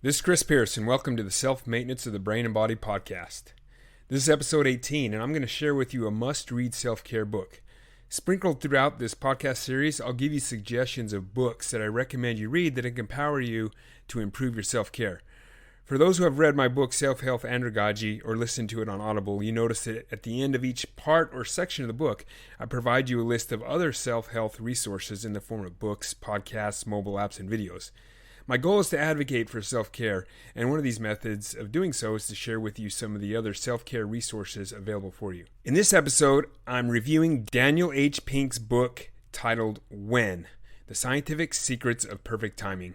This is Chris Pierce, and welcome to the Self-Maintenance of the Brain and Body podcast. This is episode 18, and I'm going to share with you a must-read self-care book. Sprinkled throughout this podcast series, I'll give you suggestions of books that I recommend you read that can empower you to improve your self-care. For those who have read my book, Self-Health Andragogy, or listened to it on Audible, you notice that at the end of each part or section of the book, I provide you a list of other self-health resources in the form of books, podcasts, mobile apps, and videos. My goal is to advocate for self-care, and one of these methods of doing so is to share with you some of the other self-care resources available for you. In this episode, I'm reviewing Daniel H. Pink's book titled When: The Scientific Secrets of Perfect Timing.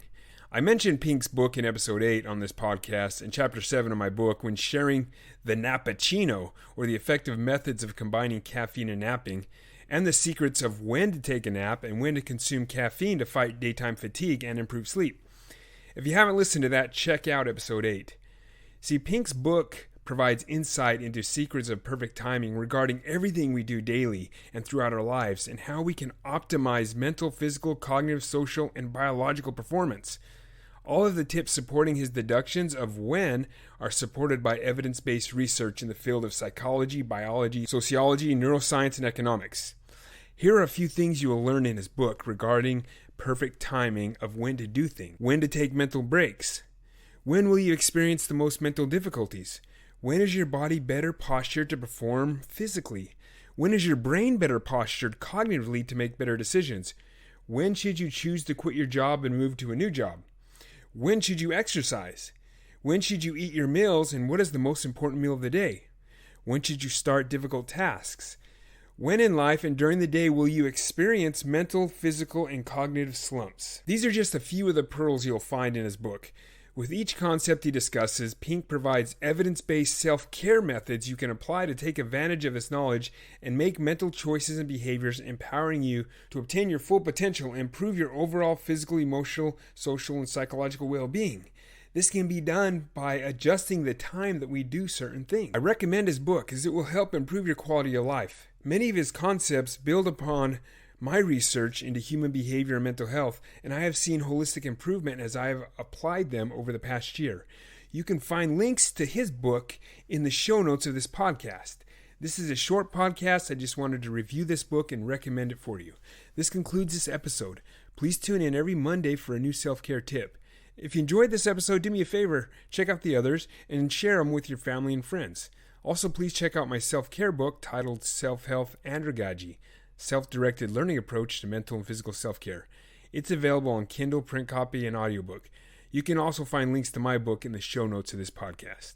I mentioned Pink's book in episode 8 on this podcast and chapter 7 of my book when sharing the Nappuccino, or the effective methods of combining caffeine and napping, and the secrets of when to take a nap and when to consume caffeine to fight daytime fatigue and improve sleep. If you haven't listened to that, check out episode 8. See, Pink's book provides insight into secrets of perfect timing regarding everything we do daily and throughout our lives and how we can optimize mental, physical, cognitive, social, and biological performance. All of the tips supporting his deductions of when are supported by evidence-based research in the field of psychology, biology, sociology, neuroscience, and economics. Here are a few things you will learn in his book regarding perfect timing of when to do things, when to take mental breaks. When will you experience the most mental difficulties? When is your body better postured to perform physically? When is your brain better postured cognitively to make better decisions? When should you choose to quit your job and move to a new job? When should you exercise? When should you eat your meals, and what is the most important meal of the day? When should you start difficult tasks? When in life and during the day will you experience mental, physical, and cognitive slumps? These are just a few of the pearls you'll find in his book. With each concept he discusses, Pink provides evidence-based self-care methods you can apply to take advantage of this knowledge and make mental choices and behaviors, empowering you to obtain your full potential and improve your overall physical, emotional, social, and psychological well-being. This can be done by adjusting the time that we do certain things. I recommend his book as it will help improve your quality of life. Many of his concepts build upon my research into human behavior and mental health, and I have seen holistic improvement as I have applied them over the past year. You can find links to his book in the show notes of this podcast. This is a short podcast. I just wanted to review this book and recommend it for you. This concludes this episode. Please tune in every Monday for a new self-care tip. If you enjoyed this episode, do me a favor, check out the others and share them with your family and friends. Also, please check out my self-care book titled Self-Health Andragogy, Self-Directed Learning Approach to Mental and Physical Self-Care. It's available on Kindle, print copy, and audiobook. You can also find links to my book in the show notes of this podcast.